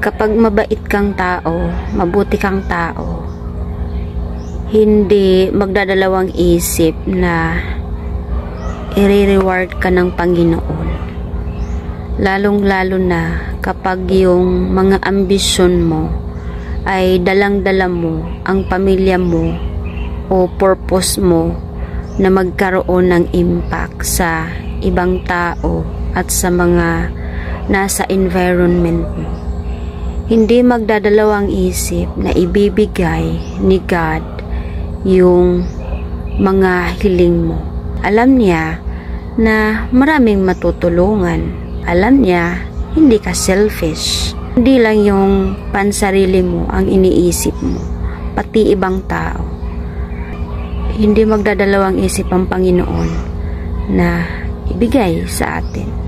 kapag mabait kang tao, mabuti kang tao, hindi magdadalawang isip na i-reward ka ng Panginoon. Lalong-lalo na kapag yung mga ambisyon mo ay dalang-dala mo ang pamilya mo o purpose mo na magkaroon ng impact sa ibang tao at sa mga nasa environment mo. Hindi magdadalawang isip na ibibigay ni God yung mga hiling mo. Alam niya na maraming matutulungan. Alam niya hindi ka selfish. Hindi lang yung pansarili mo ang iniisip mo, pati ibang tao. Hindi magdadalawang isip ang Panginoon na ibigay sa atin.